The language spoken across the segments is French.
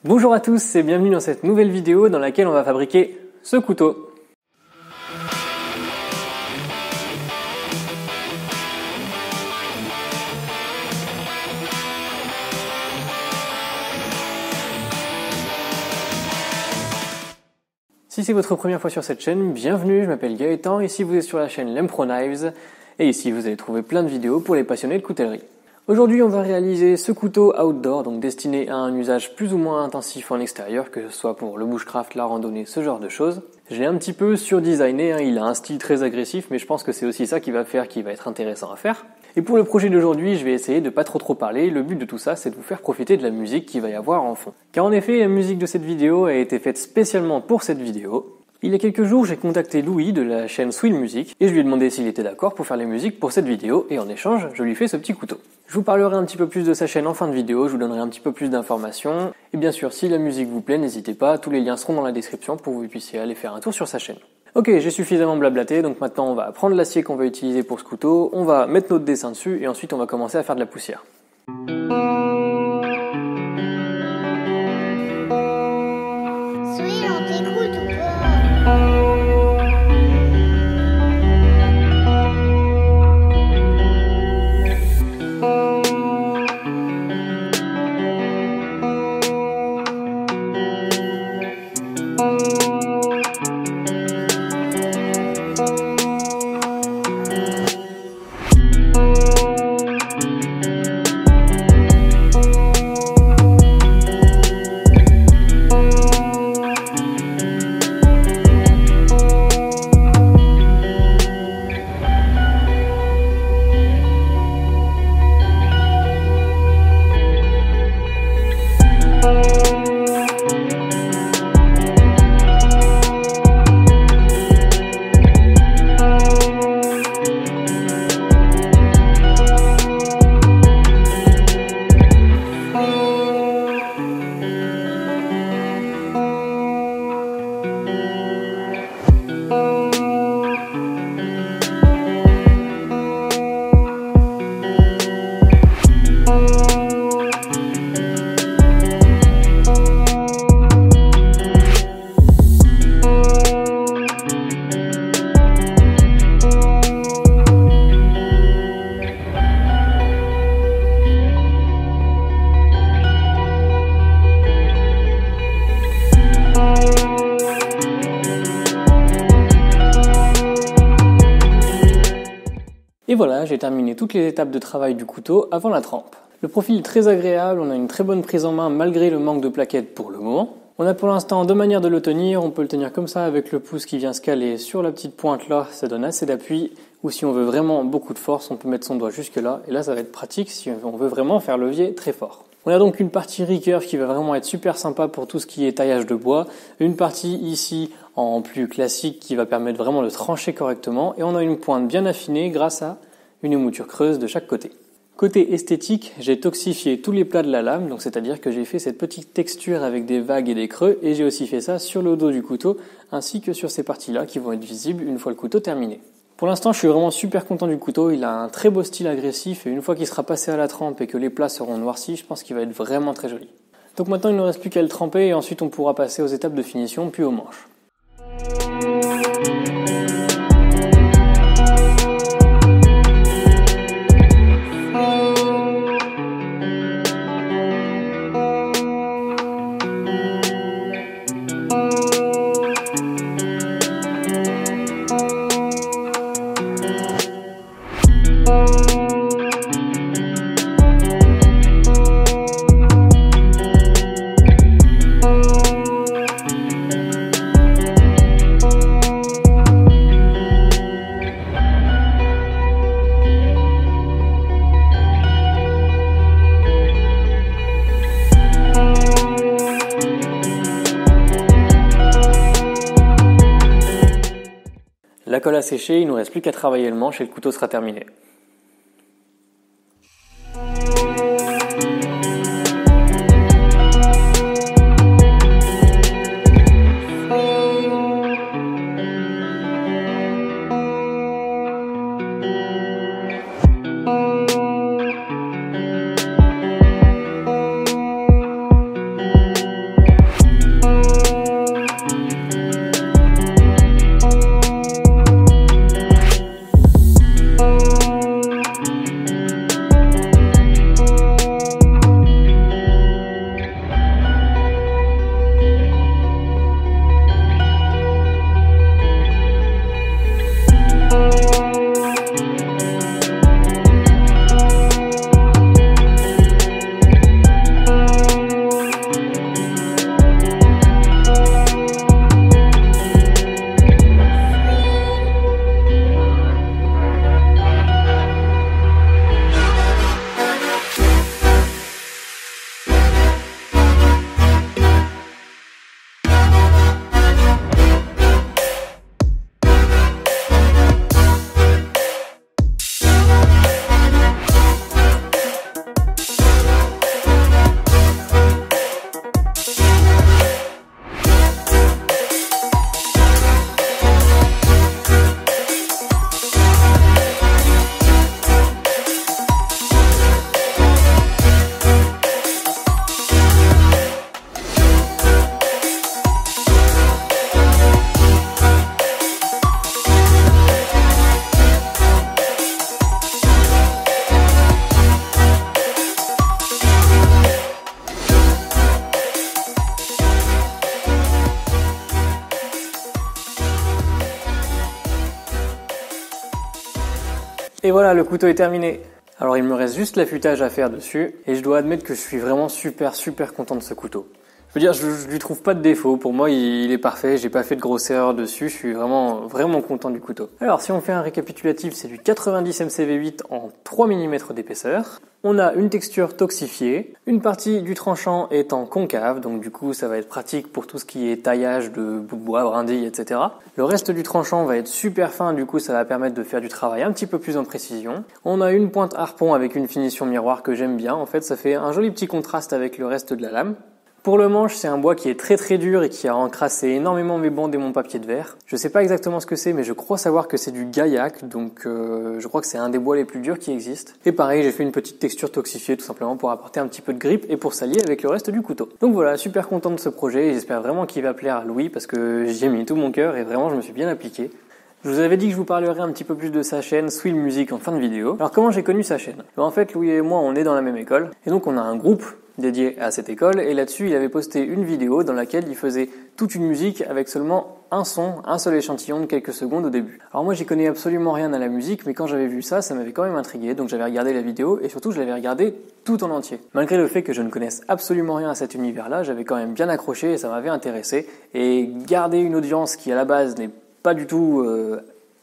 Bonjour à tous et bienvenue dans cette nouvelle vidéo dans laquelle on va fabriquer ce couteau. Si c'est votre première fois sur cette chaîne, bienvenue, je m'appelle Gaëtan, ici vous êtes sur la chaîne Lempro Knives et ici vous allez trouver plein de vidéos pour les passionnés de coutellerie. Aujourd'hui on va réaliser ce couteau outdoor, donc destiné à un usage plus ou moins intensif en extérieur, que ce soit pour le bushcraft, la randonnée, ce genre de choses. Je l'ai un petit peu surdesigné, il a un style très agressif, mais je pense que c'est aussi ça qui va être intéressant à faire. Et pour le projet d'aujourd'hui, je vais essayer de pas trop parler, le but de tout ça c'est de vous faire profiter de la musique qu'il va y avoir en fond. Car en effet, la musique de cette vidéo a été faite spécialement pour cette vidéo. Il y a quelques jours, j'ai contacté Louis de la chaîne Swill Music et je lui ai demandé s'il était d'accord pour faire les musiques pour cette vidéo et en échange, je lui fais ce petit couteau. Je vous parlerai un petit peu plus de sa chaîne en fin de vidéo, je vous donnerai un petit peu plus d'informations et bien sûr, si la musique vous plaît, n'hésitez pas, tous les liens seront dans la description pour que vous puissiez aller faire un tour sur sa chaîne. Ok, j'ai suffisamment blablaté, donc maintenant on va prendre l'acier qu'on va utiliser pour ce couteau, on va mettre notre dessin dessus et ensuite on va commencer à faire de la poussière. Swill, on t'écoute ou pas? Et voilà, j'ai terminé toutes les étapes de travail du couteau avant la trempe. Le profil est très agréable, on a une très bonne prise en main malgré le manque de plaquettes pour le moment. On a pour l'instant deux manières de le tenir, on peut le tenir comme ça avec le pouce qui vient se caler sur la petite pointe là, ça donne assez d'appui. Ou si on veut vraiment beaucoup de force, on peut mettre son doigt jusque là, et là ça va être pratique si on veut vraiment faire levier très fort. On a donc une partie recurve qui va vraiment être super sympa pour tout ce qui est taillage de bois, une partie ici en plus classique qui va permettre vraiment de trancher correctement, et on a une pointe bien affinée grâce à une mouture creuse de chaque côté. Côté esthétique, j'ai toxifié tous les plats de la lame, donc c'est-à-dire que j'ai fait cette petite texture avec des vagues et des creux, et j'ai aussi fait ça sur le dos du couteau, ainsi que sur ces parties-là qui vont être visibles une fois le couteau terminé. Pour l'instant, je suis vraiment super content du couteau, il a un très beau style agressif, et une fois qu'il sera passé à la trempe et que les plats seront noircis, je pense qu'il va être vraiment très joli. Donc maintenant, il ne reste plus qu'à le tremper, et ensuite on pourra passer aux étapes de finition, puis aux manches. La colle a séché, il ne nous reste plus qu'à travailler le manche et le couteau sera terminé. Et voilà, le couteau est terminé. Alors il me reste juste l'affûtage à faire dessus, et je dois admettre que je suis vraiment super content de ce couteau. Je veux dire, je lui trouve pas de défaut. Pour moi, il est parfait. J'ai pas fait de grosse erreur dessus. Je suis vraiment content du couteau. Alors, si on fait un récapitulatif, c'est du 90 MCV8 en 3 mm d'épaisseur. On a une texture toxifiée. Une partie du tranchant est en concave, donc du coup, ça va être pratique pour tout ce qui est taillage de bouts de bois, brindilles, etc. Le reste du tranchant va être super fin, du coup, ça va permettre de faire du travail un petit peu plus en précision. On a une pointe harpon avec une finition miroir que j'aime bien. En fait, ça fait un joli petit contraste avec le reste de la lame. Pour le manche, c'est un bois qui est très dur et qui a encrassé énormément mes bandes et mon papier de verre. Je sais pas exactement ce que c'est, mais je crois savoir que c'est du gaillac, donc je crois que c'est un des bois les plus durs qui existent. Et pareil, j'ai fait une petite texture toxifiée tout simplement pour apporter un petit peu de grippe et pour s'allier avec le reste du couteau. Donc voilà, super content de ce projet et j'espère vraiment qu'il va plaire à Louis parce que j'y ai mis tout mon cœur et vraiment je me suis bien appliqué. Je vous avais dit que je vous parlerais un petit peu plus de sa chaîne Swill Music en fin de vidéo. Alors comment j'ai connu sa chaîne ? En fait, Louis et moi, on est dans la même école et donc on a un groupe dédié à cette école et là-dessus, il avait posté une vidéo dans laquelle il faisait toute une musique avec seulement un son, un seul échantillon de quelques secondes au début. Alors moi, j'y connais absolument rien à la musique, mais quand j'avais vu ça, ça m'avait quand même intrigué, donc j'avais regardé la vidéo et surtout, je l'avais regardée tout en entier. Malgré le fait que je ne connaisse absolument rien à cet univers-là, j'avais quand même bien accroché et ça m'avait intéressé. Et garder une audience qui à la base n'est pas du tout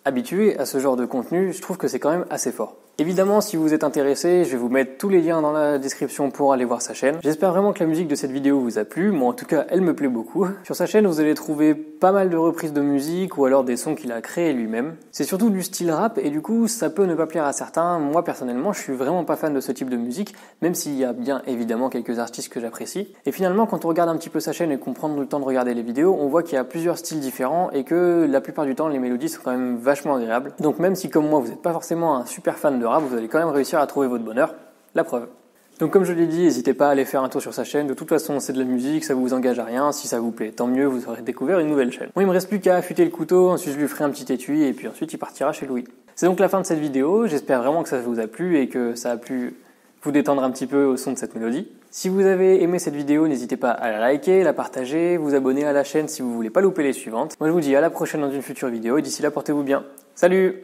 habitué à ce genre de contenu, je trouve que c'est quand même assez fort. Évidemment, si vous êtes intéressé, je vais vous mettre tous les liens dans la description pour aller voir sa chaîne. J'espère vraiment que la musique de cette vidéo vous a plu. Moi, en tout cas, elle me plaît beaucoup. Sur sa chaîne, vous allez trouver pas mal de reprises de musique ou alors des sons qu'il a créés lui-même. C'est surtout du style rap et du coup, ça peut ne pas plaire à certains. Moi, personnellement, je suis vraiment pas fan de ce type de musique, même s'il y a bien évidemment quelques artistes que j'apprécie. Et finalement, quand on regarde un petit peu sa chaîne et qu'on prend le temps de regarder les vidéos, on voit qu'il y a plusieurs styles différents et que la plupart du temps, les mélodies sont quand même vachement agréables. Donc même si, comme moi, vous n'êtes pas forcément un super fan de rap, vous allez quand même réussir à trouver votre bonheur, la preuve. Donc comme je l'ai dit, n'hésitez pas à aller faire un tour sur sa chaîne, de toute façon c'est de la musique, ça vous engage à rien, si ça vous plaît tant mieux, vous aurez découvert une nouvelle chaîne. Moi il me reste plus qu'à affûter le couteau, ensuite je lui ferai un petit étui et puis ensuite il partira chez Louis. C'est donc la fin de cette vidéo, j'espère vraiment que ça vous a plu et que ça a pu vous détendre un petit peu au son de cette mélodie. Si vous avez aimé cette vidéo, n'hésitez pas à la liker, la partager, vous abonner à la chaîne si vous voulez pas louper les suivantes. Moi je vous dis à la prochaine dans une future vidéo et d'ici là portez-vous bien. Salut!